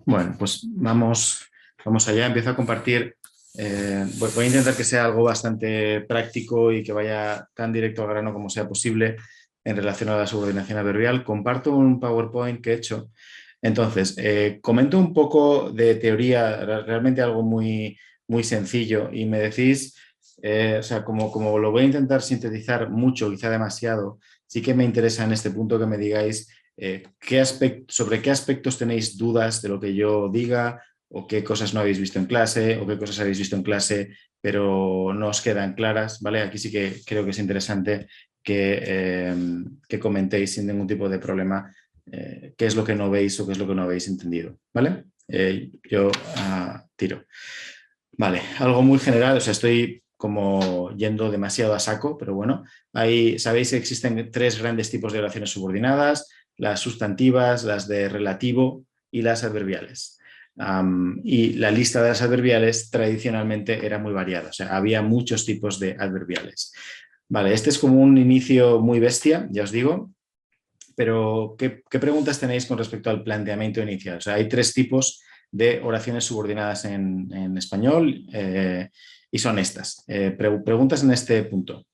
Bueno, pues vamos allá. Empiezo a compartir. Voy a intentar que sea algo bastante práctico y que vaya tan directo al grano como sea posible en relación a la subordinación adverbial. Comparto un PowerPoint que he hecho. Entonces, comento un poco de teoría, realmente algo muy sencillo, y me decís, o sea, como lo voy a intentar sintetizar mucho, quizá demasiado, sí que me interesa en este punto que me digáis sobre qué aspectos tenéis dudas de lo que yo diga, o qué cosas no habéis visto en clase, o qué cosas habéis visto en clase pero no os quedan claras, ¿vale? Aquí sí que creo que es interesante que comentéis sin ningún tipo de problema qué es lo que no veis o qué es lo que no habéis entendido, ¿vale? Yo tiro. Vale, algo muy general, o sea, estoy como yendo demasiado a saco, pero bueno, ahí sabéis que existen tres grandes tipos de oraciones subordinadas: las sustantivas, las de relativo y las adverbiales. Y la lista de las adverbiales tradicionalmente era muy variada, o sea, había muchos tipos de adverbiales. Vale, este es como un inicio muy bestia, ya os digo, pero ¿qué preguntas tenéis con respecto al planteamiento inicial? O sea, hay tres tipos de oraciones subordinadas en español y son estas. Preguntas en este punto.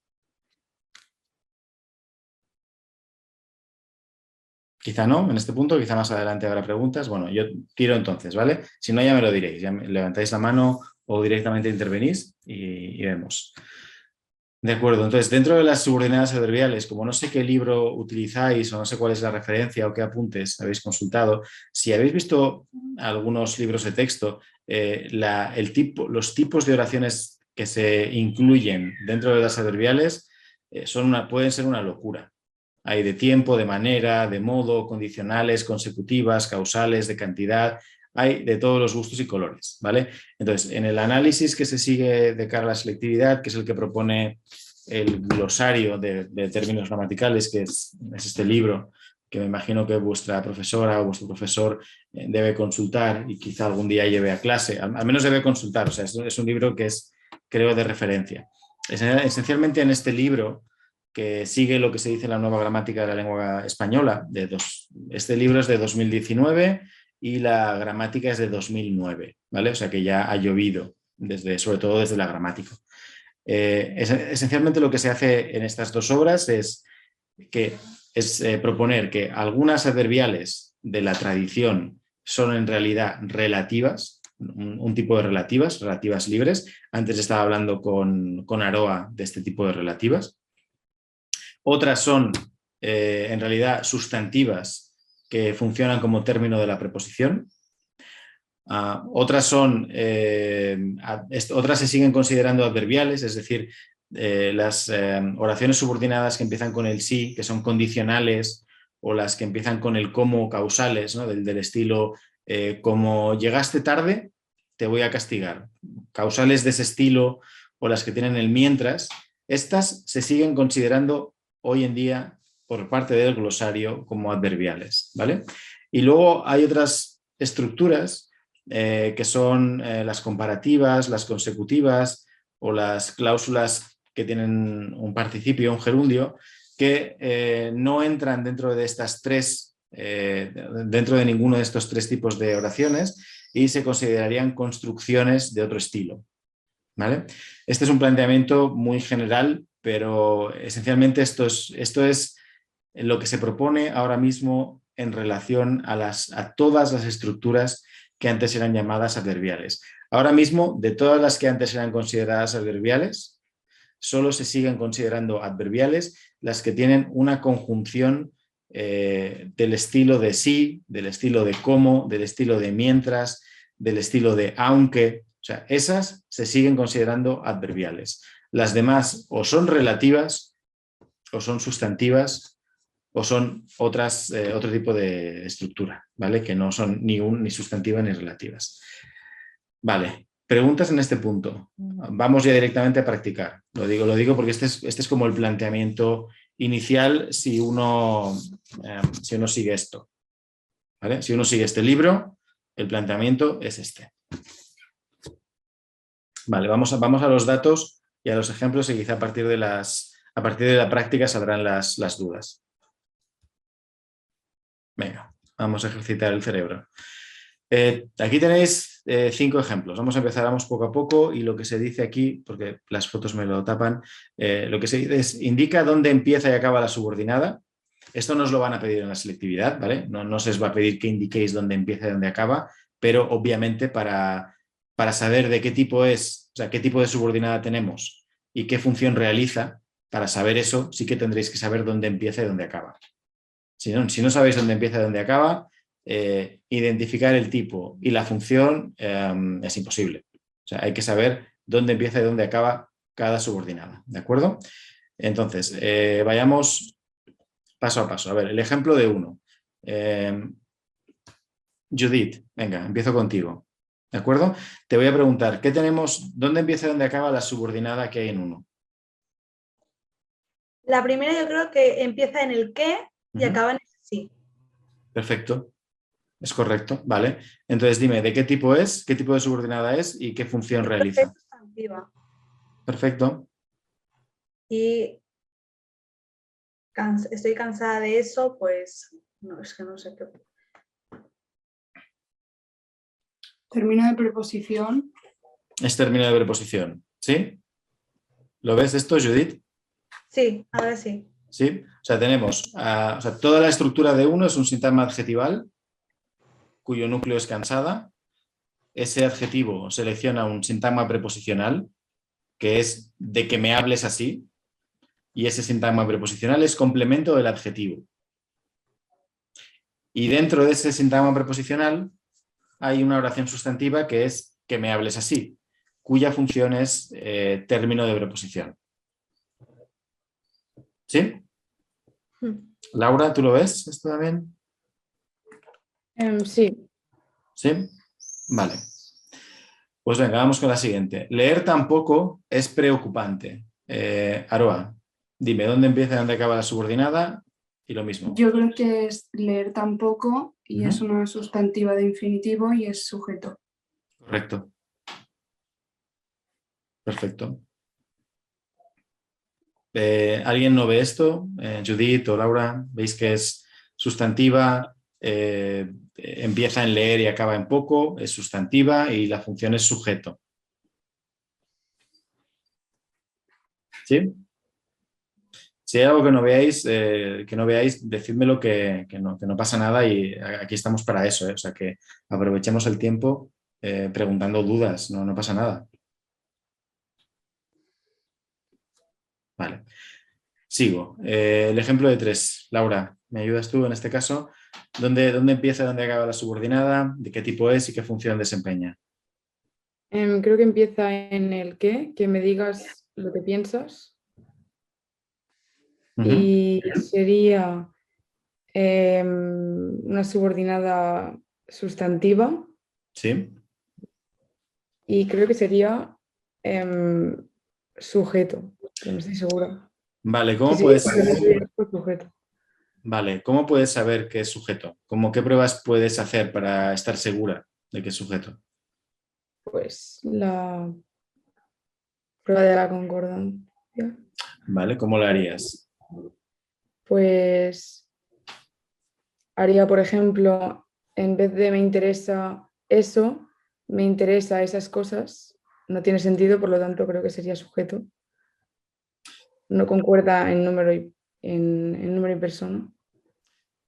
Quizá no, en este punto, quizá más adelante habrá preguntas. Bueno, yo tiro entonces, ¿vale? Si no, ya me lo diréis, ya levantáis la mano o directamente intervenís y vemos. De acuerdo, entonces dentro de las subordinadas adverbiales, como no sé qué libro utilizáis o no sé cuál es la referencia o qué apuntes habéis consultado, si habéis visto algunos libros de texto, los tipos de oraciones que se incluyen dentro de las adverbiales pueden ser una locura. Hay de tiempo, de manera, de modo, condicionales, consecutivas, causales, de cantidad. Hay de todos los gustos y colores, ¿vale? Entonces, en el análisis que se sigue de cara a la selectividad, que es el que propone el glosario de términos gramaticales, que es este libro que me imagino que vuestra profesora o vuestro profesor debe consultar y quizá algún día lleve a clase, al menos debe consultar, o sea, es un libro que es, creo, de referencia. Esencialmente en este libro, que sigue lo que se dice en la nueva gramática de la lengua española, este libro es de 2019 y la gramática es de 2009, ¿vale? O sea que ya ha llovido, sobre todo desde la gramática. Esencialmente lo que se hace en estas dos obras es proponer que algunas adverbiales de la tradición son en realidad relativas, un tipo de relativas libres. Antes estaba hablando con Aroa de este tipo de relativas. Otras son en realidad sustantivas que funcionan como término de la preposición. Otras se siguen considerando adverbiales, es decir, las oraciones subordinadas que empiezan con el sí, que son condicionales, o las que empiezan con el como, causales, ¿no? del estilo como llegaste tarde, te voy a castigar. Causales de ese estilo, o las que tienen el mientras, estas se siguen considerando hoy en día por parte del glosario como adverbiales, ¿vale? Y luego hay otras estructuras que son las comparativas, las consecutivas o las cláusulas que tienen un participio, un gerundio, que no entran dentro de estas dentro de ninguno de estos tres tipos de oraciones y se considerarían construcciones de otro estilo, ¿vale? Este es un planteamiento muy general, pero esencialmente esto es lo que se propone ahora mismo en relación a todas las estructuras que antes eran llamadas adverbiales. Ahora mismo, de todas las que antes eran consideradas adverbiales, solo se siguen considerando adverbiales las que tienen una conjunción del estilo de sí, del estilo de como, del estilo de mientras, del estilo de aunque. O sea, esas se siguen considerando adverbiales. Las demás o son relativas, o son sustantivas, o son otro tipo de estructura, ¿vale? Que no son ni sustantivas ni relativas. Vale, preguntas en este punto. Vamos ya directamente a practicar. Lo digo porque este es como el planteamiento inicial si uno sigue esto, ¿vale? Si uno sigue este libro, el planteamiento es este. Vale, vamos a los datos y a los ejemplos y quizá a partir de la práctica saldrán las dudas. Venga, vamos a ejercitar el cerebro. Aquí tenéis 5 ejemplos. Vamos poco a poco y lo que se dice aquí, porque las fotos me lo tapan, lo que se dice es indica dónde empieza y acaba la subordinada. Esto no os lo van a pedir en la selectividad, ¿vale? No se os va a pedir que indiquéis dónde empieza y dónde acaba, pero obviamente para saber de qué tipo es, o sea, qué tipo de subordinada tenemos y qué función realiza, para saber eso sí que tendréis que saber dónde empieza y dónde acaba. Si no sabéis dónde empieza y dónde acaba, identificar el tipo y la función es imposible. O sea, hay que saber dónde empieza y dónde acaba cada subordinada, ¿de acuerdo? Entonces, vayamos paso a paso. A ver, el ejemplo de 1. Judith, venga, empiezo contigo. ¿De acuerdo? Te voy a preguntar, ¿qué tenemos? ¿Dónde empieza y dónde acaba la subordinada que hay en 1? La primera yo creo que empieza en el qué y acaba en el sí. Perfecto. Es correcto, vale. Entonces dime, ¿de qué tipo es? ¿Qué tipo de subordinada es? ¿Y qué función realiza? Sustantiva. Perfecto. Y estoy cansada de eso, pues no, es que no sé qué. Término de preposición. Es término de preposición, ¿sí? ¿Lo ves esto, Judith? Sí, ahora sí. ¿Sí? O sea, tenemos, o sea, toda la estructura de 1 es un sintagma adjetival cuyo núcleo es cansada. Ese adjetivo selecciona un sintagma preposicional, que es de que me hables así, y ese sintagma preposicional es complemento del adjetivo. Y dentro de ese sintagma preposicional hay una oración sustantiva que es que me hables así, cuya función es término de preposición. ¿Sí? Laura, ¿tú lo ves esto también? Sí. ¿Sí? Vale. Pues venga, vamos con la siguiente. Leer tampoco es preocupante. Aroa, dime, ¿dónde empieza y dónde acaba la subordinada? Y lo mismo. Yo creo que es leer tampoco y es una sustantiva de infinitivo y es sujeto. Correcto. Perfecto. ¿Alguien no ve esto? Judith o Laura, ¿veis que es sustantiva? Empieza en leer y acaba en poco, es sustantiva y la función es sujeto. ¿Sí? Si hay algo que no veáis, decídmelo que no pasa nada y aquí estamos para eso, ¿eh? O sea que aprovechemos el tiempo preguntando dudas, no pasa nada. Vale. Sigo. El ejemplo de 3. Laura, ¿me ayudas tú en este caso? ¿Dónde empieza y dónde acaba la subordinada? ¿De qué tipo es y qué función desempeña? Creo que empieza en el qué, que me digas lo que piensas. Y sería una subordinada sustantiva. Sí. Y creo que sería sujeto, pero no estoy segura. Vale, Sujeto. Vale, ¿cómo puedes saber qué es sujeto? ¿Qué pruebas puedes hacer para estar segura de que es sujeto? Pues la prueba de la concordancia. Vale, ¿cómo lo harías? Pues haría, por ejemplo, en vez de me interesa eso, me interesa esas cosas. No tiene sentido, por lo tanto creo que sería sujeto. No concuerda en número y persona.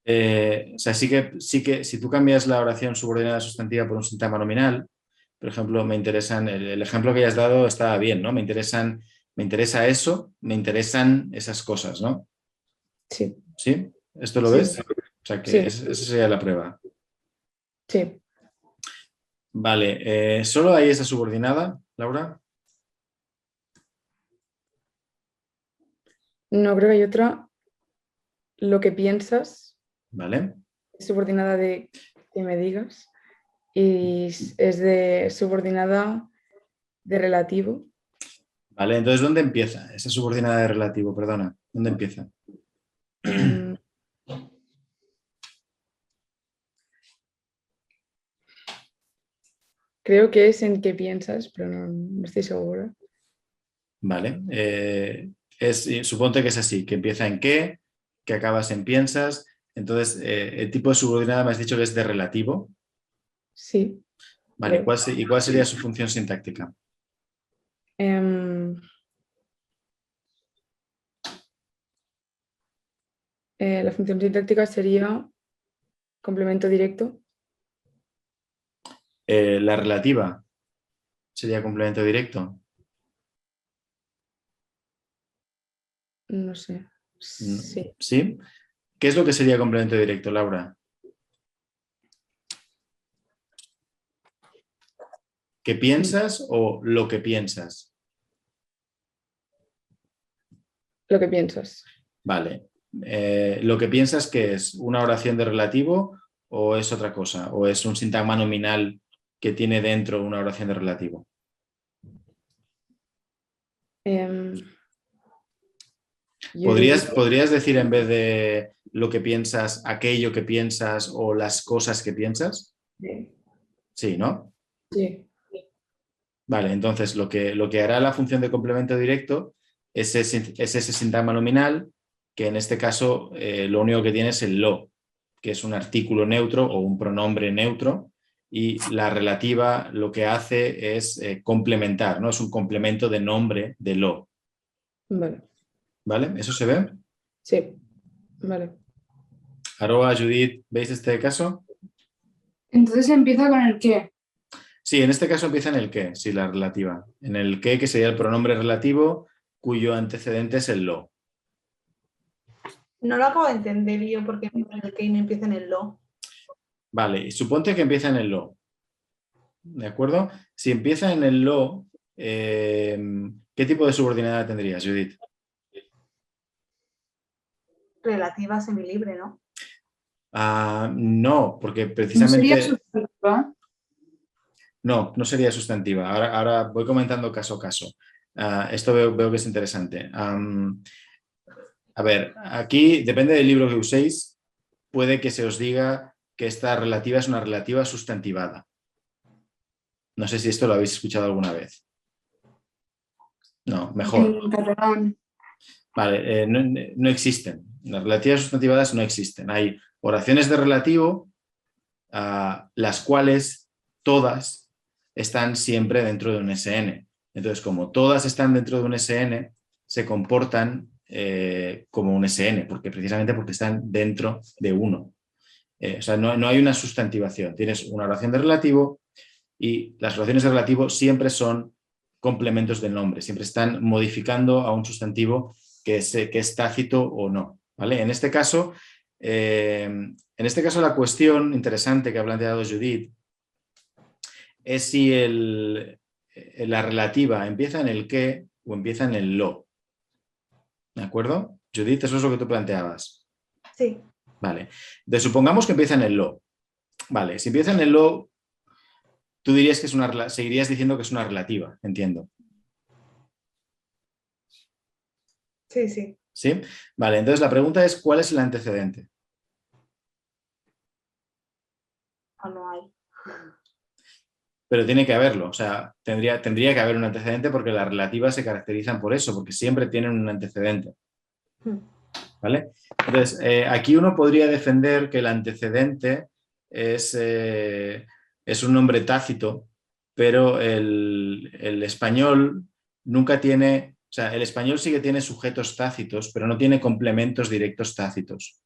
O sea, sí que si tú cambias la oración subordinada sustantiva por un sintagma nominal, por ejemplo, me interesan, el ejemplo que ya has dado está bien, ¿no? Me interesa eso, me interesan esas cosas, ¿no? Sí. ¿Sí? ¿Esto lo Sí. ves? O sea, que Sí. esa sería la prueba. Sí. Vale, ¿solo hay esa subordinada, Laura? No, creo que hay otra. Lo que piensas, Vale. es subordinada de que me digas. Y es de subordinada de relativo. Vale, entonces, ¿dónde empieza? Esa subordinada de relativo, perdona. ¿Dónde empieza? Creo que es en qué piensas, pero no estoy segura. Vale. Suponte que es así, que empieza en qué, que acabas en piensas. Entonces, el tipo de subordinada me has dicho que es de relativo. Sí. Vale, Creo. ¿y cuál sería su función sintáctica? La función sintáctica sería complemento directo. La relativa sería complemento directo. No sé. Sí. ¿Sí? ¿Qué es lo que sería complemento directo, Laura? ¿Qué piensas o lo que piensas? Lo que piensas. Vale. ¿Lo que piensas que es una oración de relativo o es otra cosa? ¿O es un sintagma nominal que tiene dentro una oración de relativo? Yo diría ¿Podrías decir en vez de lo que piensas, aquello que piensas o las cosas que piensas? que Sí, ¿no? sí. Vale, entonces lo que hará la función de complemento directo es ese sintagma nominal, que en este caso lo único que tiene es el lo, que es un artículo neutro o un pronombre neutro, y la relativa lo que hace es complementar, ¿no? Es un complemento de nombre de lo. Vale. ¿Vale? ¿Eso se ve? Sí. Vale. Aroa, Judith, ¿veis este caso? Entonces empieza con el qué. Sí, en este caso empieza en el qué, sí, la relativa. En el qué, que sería el pronombre relativo, cuyo antecedente es el lo. No lo acabo de entender yo porque empieza en el que y no empieza en el lo. Vale, y suponte que empieza en el lo. ¿De acuerdo? Si empieza en el lo, ¿qué tipo de subordinada tendrías, Judith? Relativa semilibre, ¿no? No, porque No sería precisamente sustantiva. no sería sustantiva. Ahora voy comentando caso a caso. Esto veo que es interesante. A ver, aquí depende del libro que uséis, puede que se os diga que esta relativa es una relativa sustantivada. No sé si esto lo habéis escuchado alguna vez. No, mejor. En catalán. Vale, no existen. Las relativas sustantivadas no existen. Hay oraciones de relativo, las cuales todas están siempre dentro de un SN. Entonces, como todas están dentro de un SN, se comportan como un SN, precisamente porque están dentro de uno. O sea, no hay una sustantivación. Tienes una oración de relativo y las oraciones de relativo siempre son complementos del nombre, siempre están modificando a un sustantivo que es tácito o no. ¿Vale? En este caso, la cuestión interesante que ha planteado Judith es si la relativa empieza en el qué o empieza en el lo. ¿De acuerdo? Judith, eso es lo que tú planteabas. Sí. Vale. Entonces, supongamos que empieza en el lo. Vale, si empieza en el lo, tú dirías que seguirías diciendo que es una relativa, entiendo. Sí, sí. ¿Sí? Vale, entonces la pregunta es, ¿cuál es el antecedente? No hay. Pero tiene que haberlo, o sea, tendría que haber un antecedente porque las relativas se caracterizan por eso, porque siempre tienen un antecedente. ¿Vale? Entonces, aquí uno podría defender que el antecedente es un nombre tácito, pero el español nunca tiene, o sea, el español sí que tiene sujetos tácitos, pero no tiene complementos directos tácitos.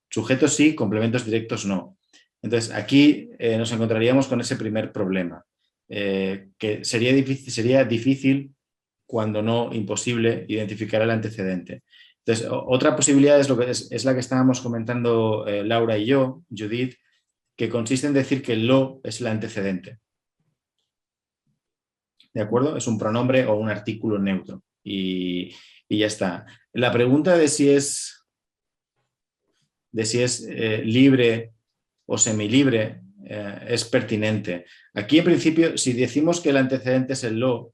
Sujetos sí, complementos directos no. Entonces, aquí nos encontraríamos con ese primer problema, que sería difícil, cuando no imposible, identificar el antecedente. Entonces, otra posibilidad es la que estábamos comentando Laura y yo, Judith, que consiste en decir que el lo es el antecedente. ¿De acuerdo? Es un pronombre o un artículo neutro. Y ya está. La pregunta de si es libre o semilibre es pertinente. Aquí, en principio, si decimos que el antecedente es el lo,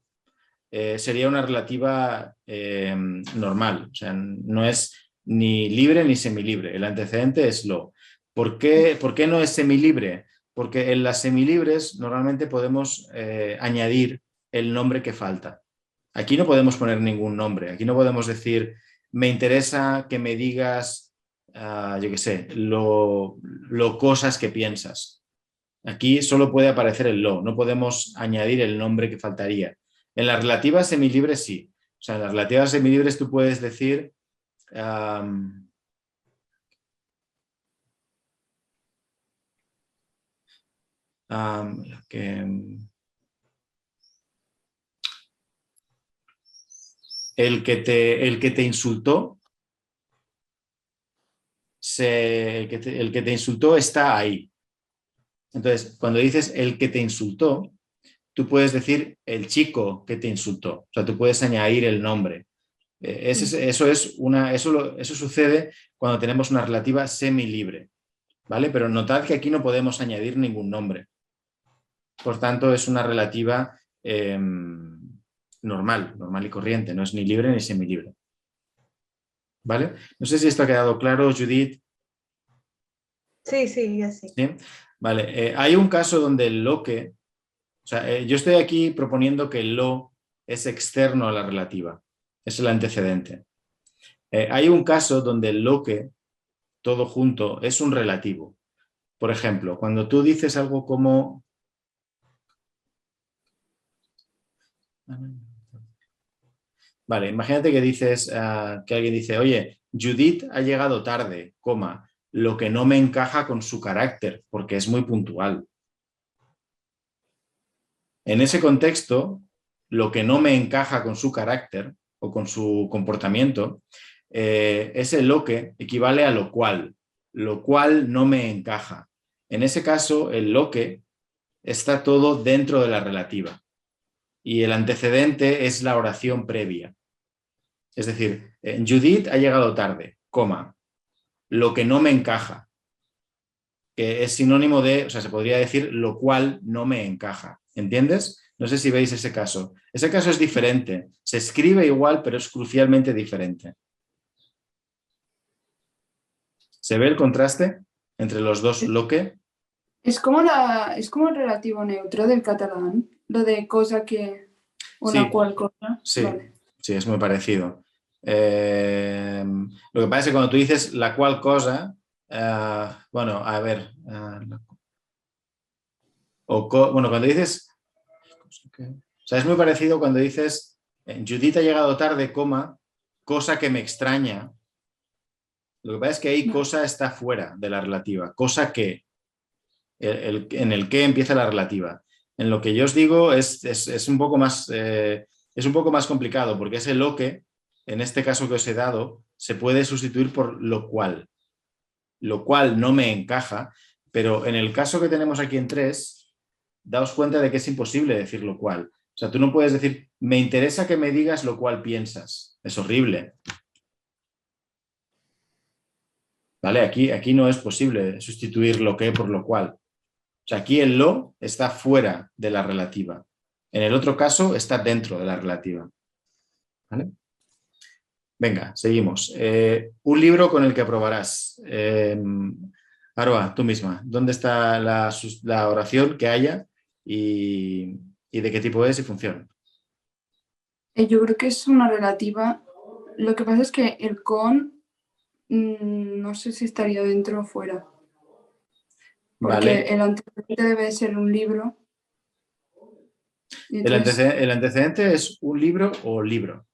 sería una relativa normal. O sea, no es ni libre ni semilibre. El antecedente es lo. ¿Por qué no es semilibre? Porque en las semilibres normalmente podemos añadir el nombre que falta. Aquí no podemos poner ningún nombre. Aquí no podemos decir, me interesa que me digas, yo qué sé, lo cosas que piensas. Aquí solo puede aparecer el lo, no podemos añadir el nombre que faltaría. En las relativas semilibres sí. O sea, en las relativas semilibres tú puedes decir el que te insultó, el que te insultó está ahí. Entonces, cuando dices el que te insultó, tú puedes decir el chico que te insultó. O sea, tú puedes añadir el nombre. Eso sucede cuando tenemos una relativa semilibre, ¿vale? Pero notad que aquí no podemos añadir ningún nombre. Por tanto, es una relativa normal y corriente, no es ni libre ni semilibre. ¿Vale? No sé si esto ha quedado claro, Judith. Sí, ya sí. ¿Sí? Vale, hay un caso donde el lo que, o sea, yo estoy aquí proponiendo que el lo es externo a la relativa, es el antecedente. Hay un caso donde el lo que, todo junto, es un relativo. Por ejemplo, cuando tú dices algo como... Vale, imagínate que dices, que alguien dice, oye, Judith ha llegado tarde, coma, lo que no me encaja con su carácter, porque es muy puntual. En ese contexto, lo que no me encaja con su carácter o con su comportamiento, ese lo que equivale a lo cual no me encaja. En ese caso, el lo que está todo dentro de la relativa y el antecedente es la oración previa. Es decir, Judith ha llegado tarde, coma, lo que no me encaja, que es sinónimo de, o sea, se podría decir lo cual no me encaja. ¿Entiendes? No sé si veis ese caso. Ese caso es diferente. Se escribe igual, pero es crucialmente diferente. ¿Se ve el contraste entre los dos lo que? Es como el relativo neutro del catalán, lo de cosa que o la Sí, cual cosa. sí, Vale. sí, es muy parecido. Lo que pasa es que cuando tú dices la cual cosa, bueno, a ver, bueno, cuando dices, o sea, es muy parecido cuando dices Judith ha llegado tarde, coma, cosa que me extraña. Lo que pasa es que ahí cosa está fuera de la relativa, cosa que, en el que empieza la relativa. En lo que yo os digo es un poco más, es un poco más complicado, porque ese lo que, en este caso que os he dado, se puede sustituir por lo cual no me encaja, pero en el caso que tenemos aquí en 3, daos cuenta de que es imposible decir lo cual. O sea, tú no puedes decir, me interesa que me digas lo cual piensas. Es horrible. ¿Vale? Aquí no es posible sustituir lo que por lo cual. O sea, aquí el lo está fuera de la relativa. En el otro caso está dentro de la relativa. ¿Vale? Venga, seguimos. Un libro con el que aprobarás. Aroa, tú misma. ¿Dónde está la oración que haya y de qué tipo es y funciona? Yo creo que es una relativa. Lo que pasa es que el con no sé si estaría dentro o fuera. Porque Vale. el antecedente debe ser un libro. Y El entonces, antecedente es un libro o libro.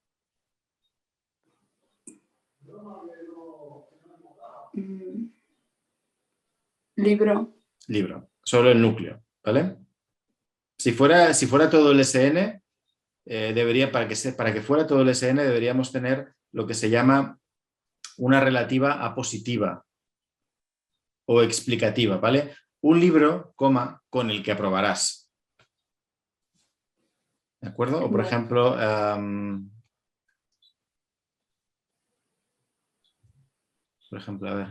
libro. Libro. Solo el núcleo. ¿Vale? Si fuera todo el SN, para que fuera todo el SN, deberíamos tener lo que se llama una relativa apositiva o explicativa, ¿vale? Un libro, coma, con el que aprobarás. ¿De acuerdo? O por ejemplo, a ver,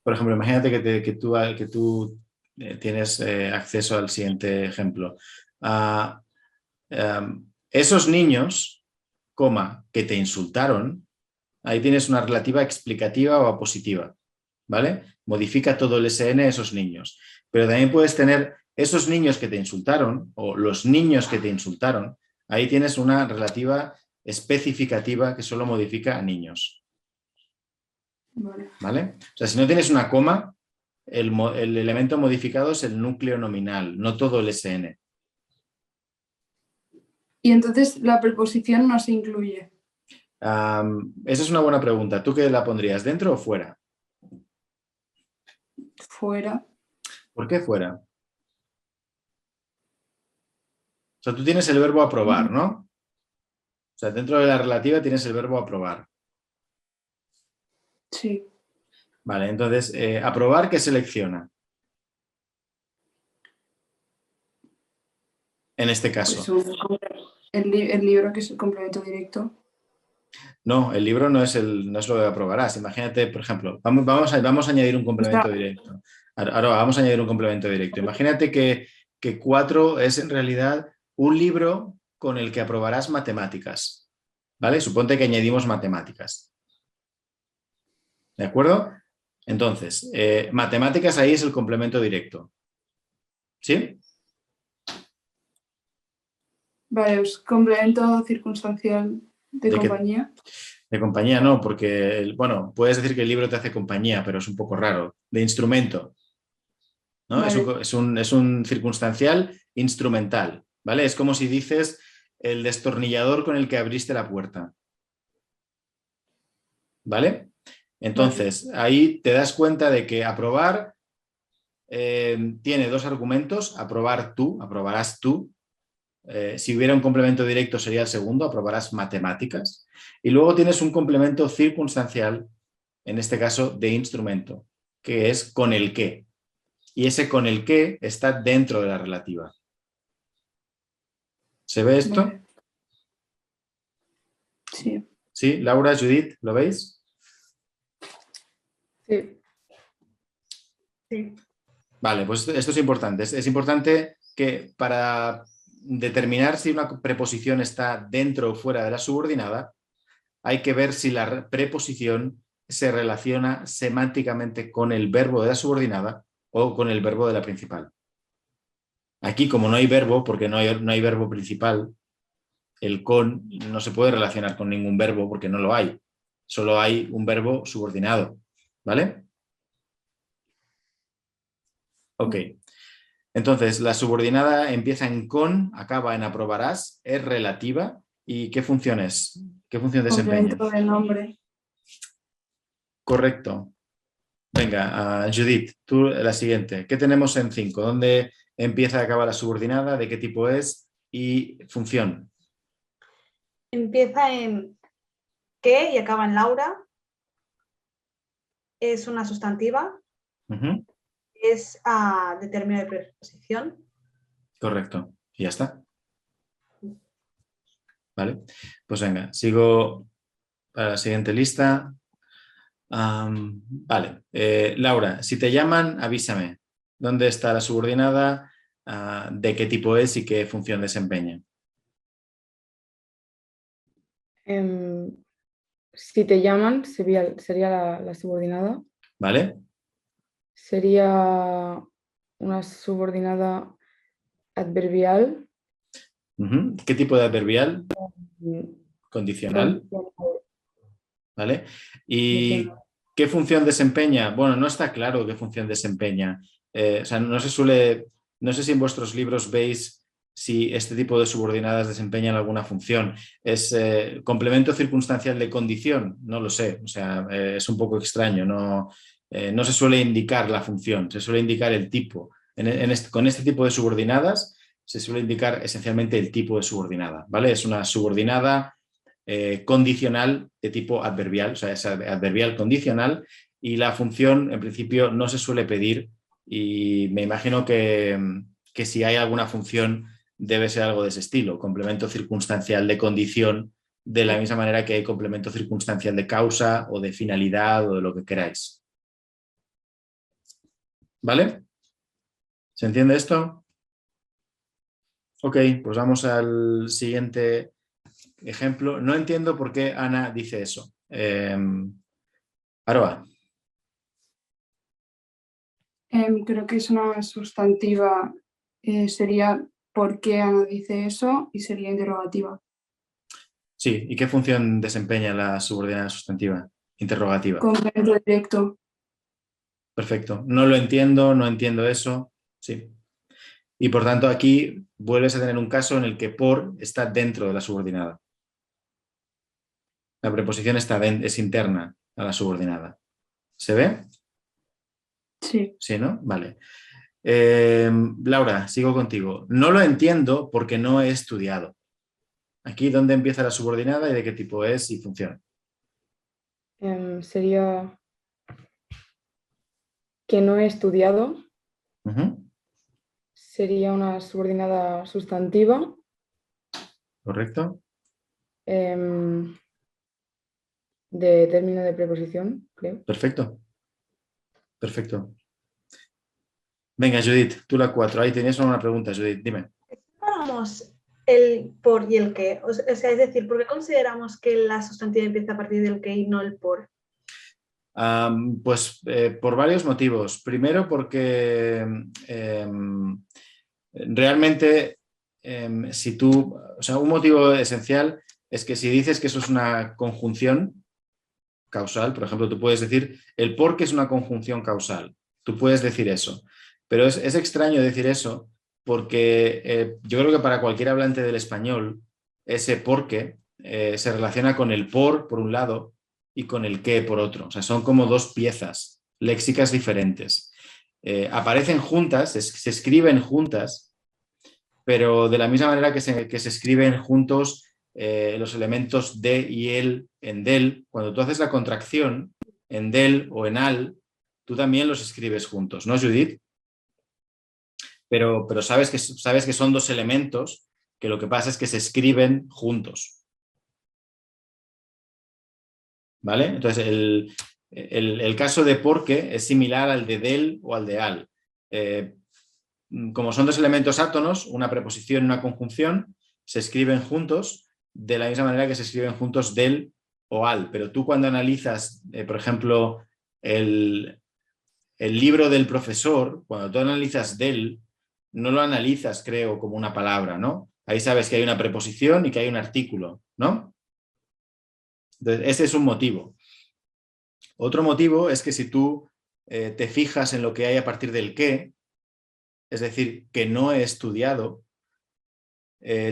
por ejemplo, imagínate que tú tienes acceso al siguiente ejemplo. Esos niños, coma, que te insultaron, ahí tienes una relativa explicativa o apositiva, ¿vale? Modifica todo el SN esos niños. Pero también puedes tener esos niños que te insultaron o los niños que te insultaron. Ahí tienes una relativa especificativa que solo modifica a niños. Vale. ¿Vale? O sea, si no tienes una coma, el elemento modificado es el núcleo nominal, no todo el SN. Y entonces la preposición no se incluye. Esa es una buena pregunta. ¿Tú qué la pondrías, dentro o fuera? Fuera. ¿Por qué fuera? O sea, tú tienes el verbo aprobar, ¿no? O sea, dentro de la relativa tienes el verbo aprobar. Sí. Vale, entonces, aprobar, ¿qué selecciona? En este caso. Pues el libro, que es el complemento directo. No, el libro no es lo que aprobarás. Imagínate, por ejemplo, vamos a añadir un complemento directo. Ahora vamos a añadir un complemento directo. Imagínate que 4 es en realidad un libro con el que aprobarás matemáticas. ¿Vale? Suponte que añadimos matemáticas. ¿De acuerdo? Entonces, matemáticas ahí es el complemento directo. ¿Sí? Vale, es complemento circunstancial de ¿De qué? compañía. De compañía no, porque, bueno, puedes decir que el libro te hace compañía, pero es un poco raro. De instrumento, ¿no? Vale. Es un circunstancial instrumental, ¿vale? Es como si dices el destornillador con el que abriste la puerta. ¿Vale? Entonces, ahí te das cuenta de que aprobar tiene 2 argumentos. Aprobar tú, aprobarás tú. Si hubiera un complemento directo sería el segundo, aprobarás matemáticas. Y luego tienes un complemento circunstancial, en este caso de instrumento, que es con el que. Y ese con el que está dentro de la relativa. ¿Se ve esto? Vale. Sí. ¿Sí? Laura, Judith, ¿lo veis? Sí. Sí. Vale, pues esto es importante. Es importante que para determinar si una preposición está dentro o fuera de la subordinada, hay que ver si la preposición se relaciona semánticamente con el verbo de la subordinada o con el verbo de la principal. Aquí, como no hay verbo, porque no hay verbo principal, el con no se puede relacionar con ningún verbo porque no lo hay. Solo hay un verbo subordinado. ¿Vale? Ok. Entonces, la subordinada empieza en con, acaba en aprobarás, es relativa. ¿Y qué función es? ¿Qué función desempeña? Complemento del nombre. Correcto. Venga, Judith, tú la siguiente. ¿Qué tenemos en 5? ¿Dónde empieza y acaba la subordinada? ¿De qué tipo es? Y función. Empieza en que y acaba en Laura. Es una sustantiva. Uh-huh. Es de término de preposición. Correcto. Y ya está. Vale. Pues venga, sigo para la siguiente lista. Vale. Laura, si te llaman, avísame. ¿Dónde está la subordinada? ¿De qué tipo es y qué función desempeña? Si te llaman, sería la subordinada. ¿Vale? Sería una subordinada adverbial. Uh-huh. ¿Qué tipo de adverbial? Condicional. ¿Vale? ¿Y qué función desempeña? Bueno, no está claro qué función desempeña. O sea, no sé si en vuestros libros veis si este tipo de subordinadas desempeñan alguna función. ¿Es complemento circunstancial de condición? No lo sé. O sea, es un poco extraño. No se suele indicar la función, se suele indicar el tipo. Con este tipo de subordinadas se suele indicar esencialmente el tipo de subordinada, ¿vale? Es una subordinada condicional de tipo adverbial, o sea, es adverbial condicional, y la función en principio no se suele pedir, y me imagino que si hay alguna función debe ser algo de ese estilo, complemento circunstancial de condición, de la misma manera que hay complemento circunstancial de causa o de finalidad o de lo que queráis. ¿Vale? ¿Se entiende esto? Ok, pues vamos al siguiente ejemplo. No entiendo por qué Ana dice eso. Aroa. Creo que es una sustantiva. Sería ¿por qué Ana dice eso? Y sería interrogativa. Sí, ¿y qué función desempeña la subordinada sustantiva? Interrogativa. Complemento directo. Perfecto. No lo entiendo, no entiendo eso. Sí. Y por tanto aquí vuelves a tener un caso en el que por está dentro de la subordinada. La preposición es interna a la subordinada. ¿Se ve? Sí. Sí, ¿no? Vale. Laura, sigo contigo. No lo entiendo porque no he estudiado. Aquí, ¿dónde empieza la subordinada y de qué tipo es y funciona? Sería que no he estudiado, Ujú. sería una subordinada sustantiva. ¿Correcto? em, de término de preposición, creo. Perfecto. Perfecto. Venga, Judith, tú la 4. Ahí tenías una pregunta, Judith, dime. Separamos el por y el qué. O sea, es decir, ¿por qué consideramos que la sustantiva empieza a partir del qué y no el por? Por varios motivos. Primero porque realmente si tú, o sea, un motivo esencial es que si dices que eso es una conjunción causal, por ejemplo, tú puedes decir el por qué es una conjunción causal. Tú puedes decir eso. Pero es extraño decir eso porque yo creo que para cualquier hablante del español ese porque se relaciona con el por un lado, y con el qué por otro. O sea, son como dos piezas léxicas diferentes. Aparecen juntas, se escriben juntas, pero de la misma manera que se escriben juntos los elementos de y el en del, cuando tú haces la contracción en del o en al, tú también los escribes juntos, ¿no, Judith? Pero sabes que son dos elementos que lo que pasa es que se escriben juntos. ¿Vale? Entonces, el caso de porque es similar al de del o al de al. Como son dos elementos átonos, una preposición y una conjunción, se escriben juntos de la misma manera que se escriben juntos del o al. Pero tú cuando analizas, por ejemplo, el libro del profesor, cuando tú analizas del, no lo analizas, creo, como una palabra, ¿no? Ahí sabes que hay una preposición y que hay un artículo, ¿no? Entonces, ese es un motivo. Otro motivo es que si tú te fijas en lo que hay a partir del qué, es decir, que no he estudiado,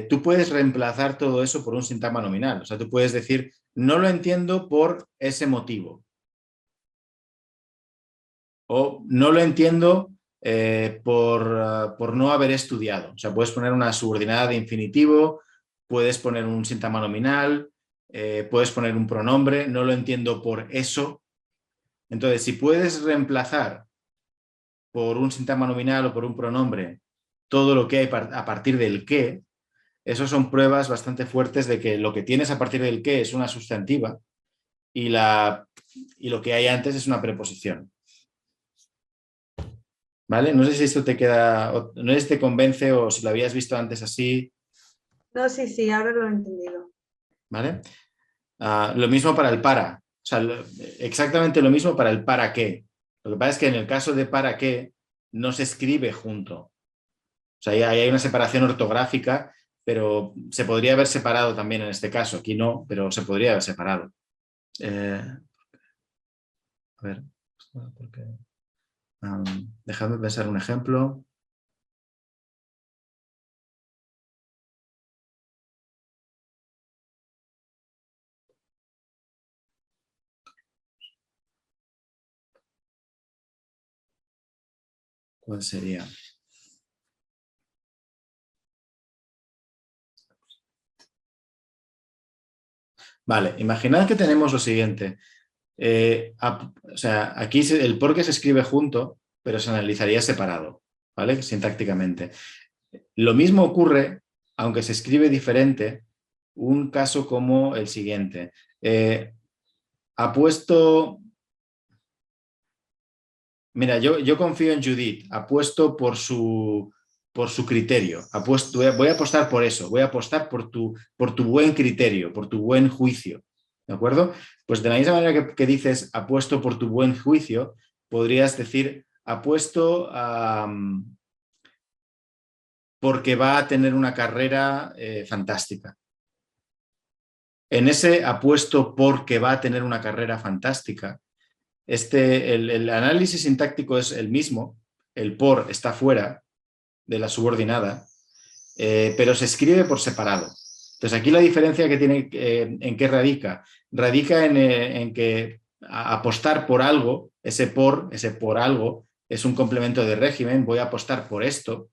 tú puedes reemplazar todo eso por un sintagma nominal. O sea, tú puedes decir, no lo entiendo por ese motivo. O no lo entiendo por no haber estudiado. O sea, puedes poner una subordinada de infinitivo, puedes poner un sintagma nominal, puedes poner un pronombre, no lo entiendo por eso. Entonces, si puedes reemplazar por un sintagma nominal o por un pronombre todo lo que hay a partir del qué, eso son pruebas bastante fuertes de que lo que tienes a partir del qué es una sustantiva y lo que hay antes es una preposición. ¿Vale? No sé si esto te queda, no sé si te convence o si lo habías visto antes así. No, sí, ahora lo he entendido. ¿Vale? Lo mismo para el para. O sea, exactamente lo mismo para el para qué. Lo que pasa es que en el caso de para qué no se escribe junto. O sea, ahí hay una separación ortográfica, pero se podría haber separado también en este caso. Aquí no, pero se podría haber separado. A ver, dejadme pensar un ejemplo. ¿Cuál sería? Vale, imaginad que tenemos lo siguiente. O sea, aquí el por qué se escribe junto, pero se analizaría separado, ¿vale? Sintácticamente. Lo mismo ocurre, aunque se escribe diferente, un caso como el siguiente. Mira, yo confío en Judith, apuesto por su criterio, voy a apostar por eso, voy a apostar por tu buen criterio, por tu buen juicio, ¿de acuerdo? Pues de la misma manera que dices apuesto por tu buen juicio, podrías decir apuesto porque va a tener una carrera fantástica. En ese apuesto porque va a tener una carrera fantástica, el análisis sintáctico es el mismo, el por está fuera de la subordinada, pero se escribe por separado. Entonces aquí la diferencia que tiene, ¿en qué radica? Radica en que apostar por algo, ese por algo, es un complemento de régimen, voy a apostar por esto.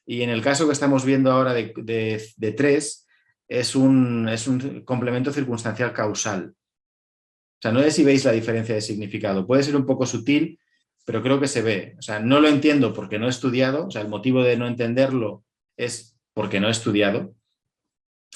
Y en el caso que estamos viendo ahora de 3, es un complemento circunstancial causal. O sea, no sé si veis la diferencia de significado. Puede ser un poco sutil, pero creo que se ve. O sea, no lo entiendo porque no he estudiado. O sea, el motivo de no entenderlo es porque no he estudiado.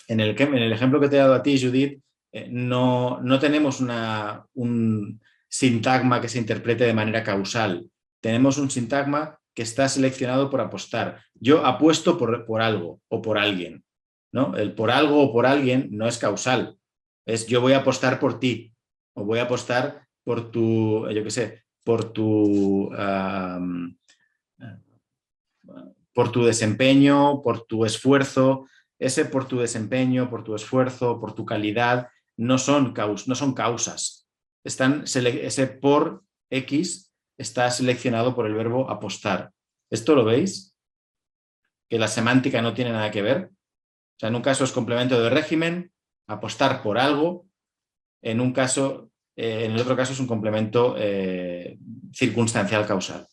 En el ejemplo que te he dado a ti, Judith, no tenemos un sintagma que se interprete de manera causal. Tenemos un sintagma que está seleccionado por apostar. Yo apuesto por algo o por alguien, ¿no? El por algo o por alguien no es causal. Es yo voy a apostar por ti o voy a apostar por tu, yo qué sé, por tu desempeño, por tu esfuerzo. Ese por tu desempeño, por tu esfuerzo, por tu calidad, no son causas. Ese por X está seleccionado por el verbo apostar. ¿Esto lo veis? Que la semántica no tiene nada que ver. O sea, en un caso es complemento de régimen, apostar por algo. En el otro caso es un complemento circunstancial causal.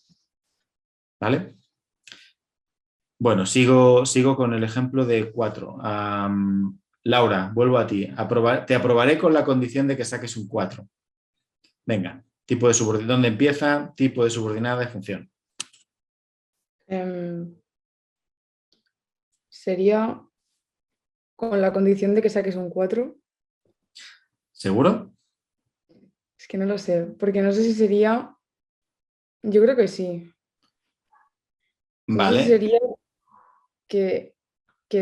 ¿Vale? Bueno, sigo con el ejemplo de 4. Laura, vuelvo a ti. Te aprobaré con la condición de que saques un 4. Venga, tipo de subordinada. ¿Dónde empieza? Tipo de subordinada y función. Sería con la condición de que saques un 4. ¿Seguro? Es que no lo sé, porque no sé si sería... Yo creo que sí. Vale. No sé si sería que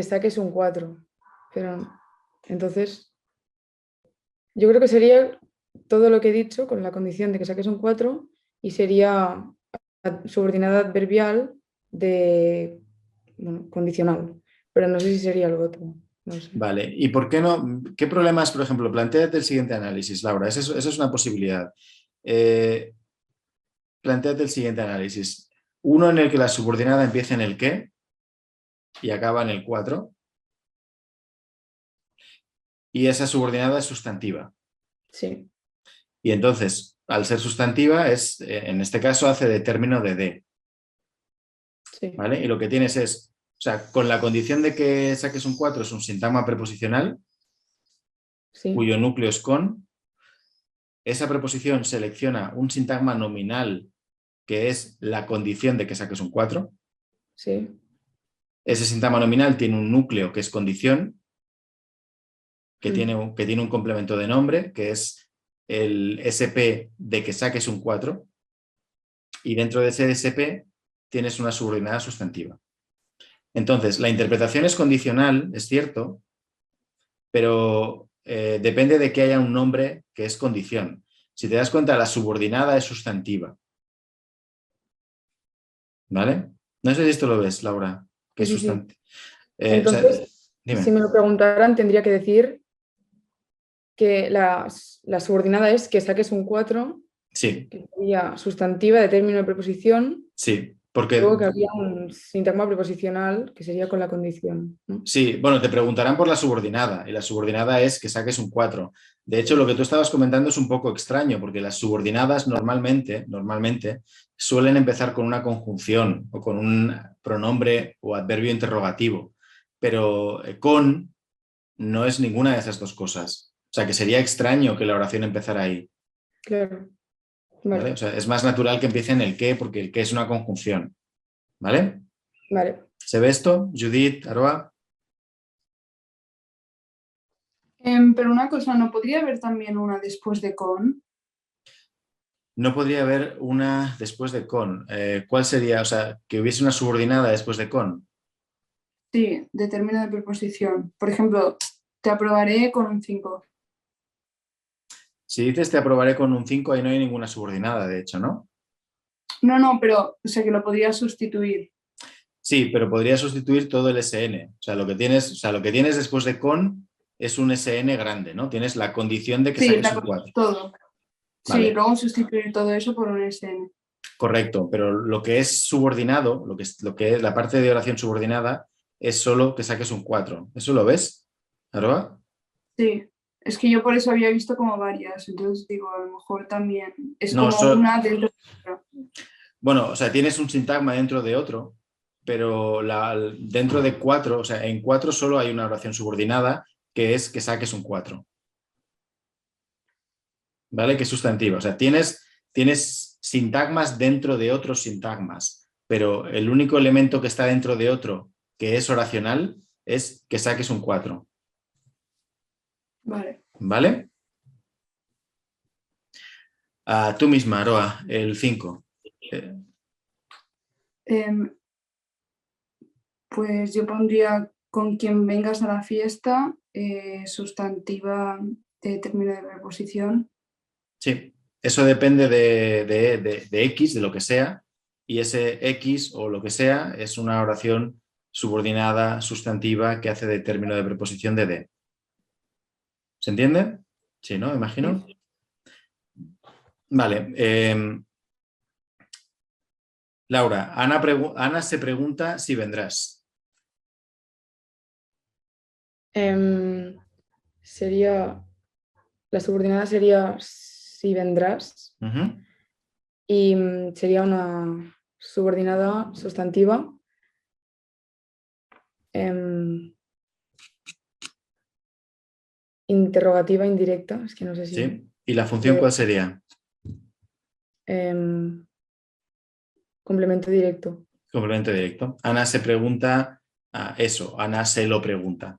saques un 4, pero entonces yo creo que sería todo lo que he dicho con la condición de que saques un 4 y sería subordinada adverbial de condicional, pero no sé si sería algo otro. No sé. Vale, ¿y por qué no? ¿Qué problemas, por ejemplo? Plantéate el siguiente análisis, Laura, esa es una posibilidad. Plantéate el siguiente análisis. Uno en el que la subordinada empieza en el qué y acaba en el 4. Y esa subordinada es sustantiva. Sí. Y entonces, al ser sustantiva, en este caso hace de término de de. Sí. ¿Vale? Y lo que tienes es, o sea, con la condición de que saques un 4 es un sintagma preposicional, Sí. cuyo núcleo es con. Esa preposición selecciona un sintagma nominal que es la condición de que saques un 4. Sí. Ese sintagma nominal tiene un núcleo que es condición, que tiene un complemento de nombre, que es el SP de que saques un 4. Y dentro de ese SP tienes una subordinada sustantiva. Entonces, la interpretación es condicional, es cierto, pero depende de que haya un nombre que es condición. Si te das cuenta, la subordinada es sustantiva. ¿Vale? No sé si esto lo ves, Laura, que es sustantiva. Entonces, si me lo preguntaran, tendría que decir que la subordinada es que saques un 4, sí. Que sería sustantiva de término de preposición. Sí, porque... Luego que había un sintagma preposicional que sería con la condición, ¿no? Sí, bueno, te preguntarán por la subordinada y la subordinada es que saques un 4. De hecho, lo que tú estabas comentando es un poco extraño porque las subordinadas normalmente suelen empezar con una conjunción o con un pronombre o adverbio interrogativo, pero con no es ninguna de esas dos cosas. O sea, que sería extraño que la oración empezara ahí. Claro. Vale. ¿Vale? O sea, es más natural que empiece en el qué porque el qué es una conjunción. ¿Vale? Vale. ¿Se ve esto? Judith, Aroa. Pero una cosa, ¿no podría haber también una después de con? No podría haber una después de con. ¿Cuál sería? O sea, que hubiese una subordinada después de con. Sí, de término de preposición. Por ejemplo, te aprobaré con un 5. Si dices te aprobaré con un 5, ahí no hay ninguna subordinada, de hecho, ¿no? No, pero o sea que lo podría sustituir. Sí, pero podría sustituir todo el SN. O sea, lo que tienes después de con es un SN grande, ¿no? Tienes la condición de que Sí, saques un 4. todo. Vale. Sí, luego sustituir todo eso por un SN. Correcto, pero lo que es subordinado, lo que es la parte de oración subordinada, es solo que saques un 4. ¿Eso lo ves, Aroa? Sí, es que yo por eso había visto como varias, entonces digo, a lo mejor también es No, como una dentro de otra. bueno, o sea, tienes un sintagma dentro de otro, pero dentro de 4, o sea, en 4 solo hay una oración subordinada, que es que saques un 4. ¿Vale? Que es sustantiva. O sea, tienes sintagmas dentro de otros sintagmas, pero el único elemento que está dentro de otro que es oracional es que saques un 4. Vale. ¿Vale? Tú misma, Aroa, el 5. Pues yo pondría con quien vengas a la fiesta, sustantiva de término de preposición. Sí, eso depende de X, de lo que sea, y ese X o lo que sea es una oración subordinada, sustantiva, que hace de término de preposición de. ¿Se entiende? Sí, ¿no? Imagino. Sí. Vale. Laura, Ana se pregunta si vendrás. La subordinada sería si vendrás Ujú. y sería una subordinada sustantiva. Interrogativa indirecta, es que no sé si... ¿Sí? ¿Y la función cuál sería? Complemento directo. Complemento directo. Ana se pregunta eso, Ana se lo pregunta.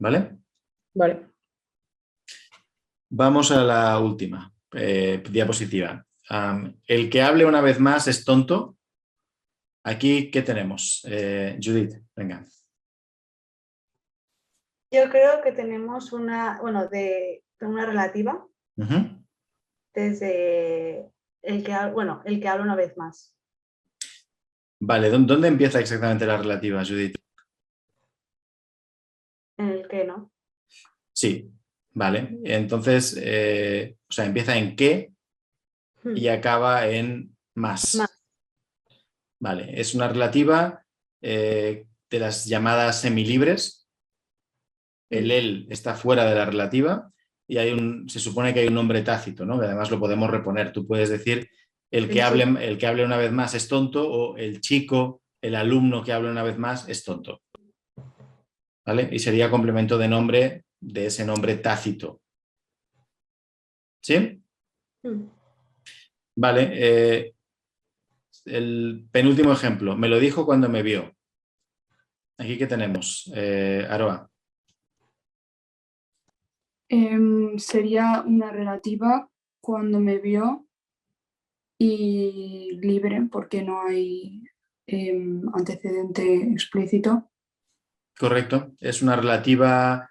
¿Vale? Vale. Vamos a la última diapositiva. El que hable una vez más es tonto. Aquí, ¿qué tenemos? Judith, venga. Yo creo que tenemos una relativa Uh-huh. desde el que habla una vez más. Vale, ¿dónde empieza exactamente la relativa, Judith? En el que no. Sí, vale. Entonces, o sea, empieza en qué y acaba en más. Vale, es una relativa de las llamadas semilibres. El él está fuera de la relativa y se supone que hay un nombre tácito, ¿no? Que además lo podemos reponer. Tú puedes decir el que hable una vez más es tonto, o el chico, el alumno que hable una vez más es tonto. ¿Vale? Y sería complemento de nombre de ese nombre tácito. ¿Sí? Vale. El penúltimo ejemplo. Me lo dijo cuando me vio. Aquí, ¿qué tenemos? Aroa. Sería una relativa cuando me vio y libre porque no hay antecedente explícito. Correcto. Es una relativa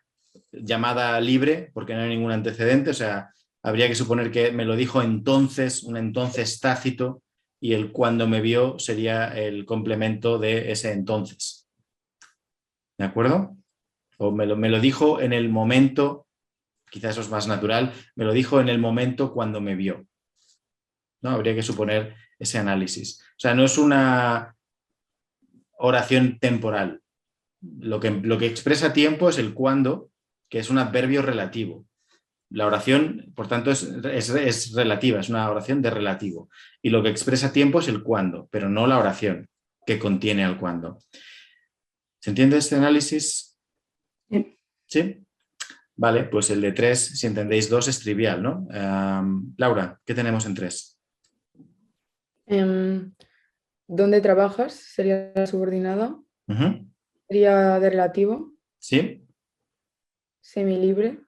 llamada libre porque no hay ningún antecedente. O sea, habría que suponer que me lo dijo entonces, un entonces tácito, y el cuando me vio sería el complemento de ese entonces. ¿De acuerdo? O me lo dijo en el momento, quizás eso es más natural, me lo dijo en el momento cuando me vio. ¿No? Habría que suponer ese análisis. O sea, no es una oración temporal. Lo que expresa tiempo es el cuándo, que es un adverbio relativo. La oración, por tanto, es relativa, es una oración de relativo. Y lo que expresa tiempo es el cuándo, pero no la oración que contiene al cuándo. ¿Se entiende este análisis? ¿Sí? Vale, pues el de 3, si entendéis 2, es trivial, ¿no? Laura, ¿qué tenemos en 3? ¿Dónde trabajas? Sería la subordinada. Uh-huh. Sería de relativo. ¿Sí? Semilibre.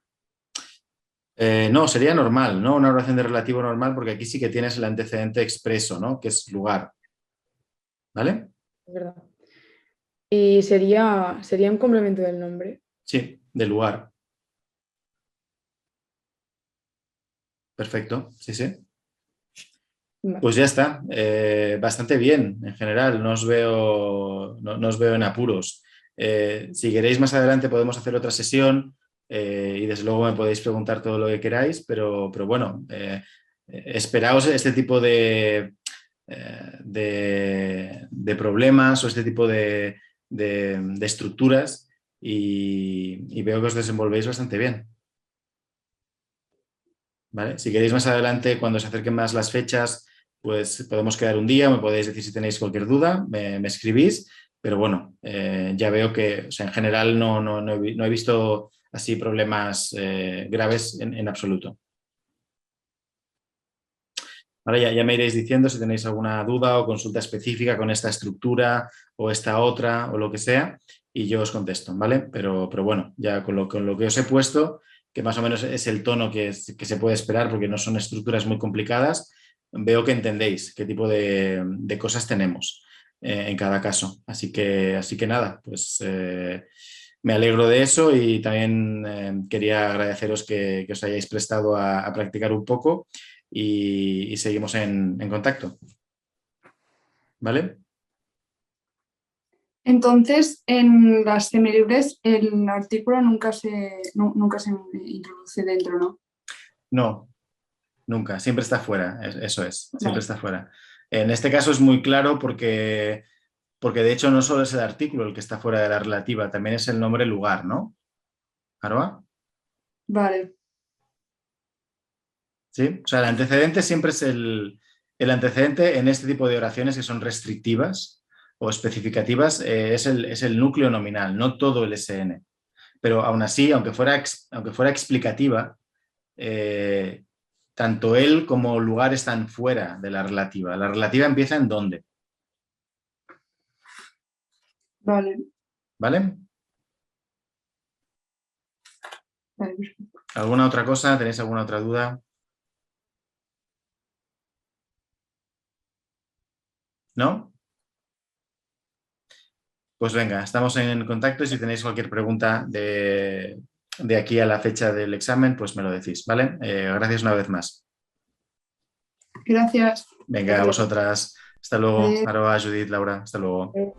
No, sería normal, ¿no? Una oración de relativo normal, porque aquí sí que tienes el antecedente expreso, ¿no? Que es lugar. ¿Vale? Es verdad. Y sería un complemento del nombre. Sí, de lugar. Perfecto, sí, sí. Vale. Pues ya está. Bastante bien, en general. No os veo en apuros. Si queréis más adelante podemos hacer otra sesión y desde luego me podéis preguntar todo lo que queráis, pero bueno, esperaos este tipo de problemas o este tipo de estructuras y veo que os desenvolvéis bastante bien. ¿Vale? Si queréis más adelante, cuando se acerquen más las fechas, pues podemos quedar un día, me podéis decir si tenéis cualquier duda, me escribís, pero bueno, ya veo que o sea, en general no he visto así problemas graves en absoluto. Ahora ya me iréis diciendo si tenéis alguna duda o consulta específica con esta estructura o esta otra o lo que sea y yo os contesto, ¿vale? Pero bueno, ya con lo que os he puesto, que más o menos es el tono que se puede esperar porque no son estructuras muy complicadas, veo que entendéis qué tipo de cosas tenemos en cada caso. Así que nada, pues me alegro de eso y también quería agradeceros que os hayáis prestado a practicar un poco y seguimos en contacto. ¿Vale? Entonces, en las semilibres el artículo nunca se introduce dentro, ¿no? No, nunca. Siempre está fuera. Eso es. Siempre Vale. está fuera. En este caso es muy claro porque de hecho no solo es el artículo el que está fuera de la relativa, también es el nombre lugar, ¿no? ¿Aroa? Vale. ¿Sí? O sea, el antecedente siempre es el antecedente en este tipo de oraciones que son restrictivas o especificativas, es el núcleo nominal, no todo el SN. Pero aún así, aunque fuera explicativa, tanto él como lugar están fuera de la relativa. La relativa empieza en dónde. Vale. ¿Vale? Vale, perfecto. ¿Alguna otra cosa? ¿Tenéis alguna otra duda? ¿No? Pues venga, estamos en contacto y si tenéis cualquier pregunta de aquí a la fecha del examen, pues me lo decís, ¿vale? Gracias una vez más. Gracias. Venga, a vosotras. Hasta luego. Adiós. Aroa, Judith, Laura. Hasta luego. Eh,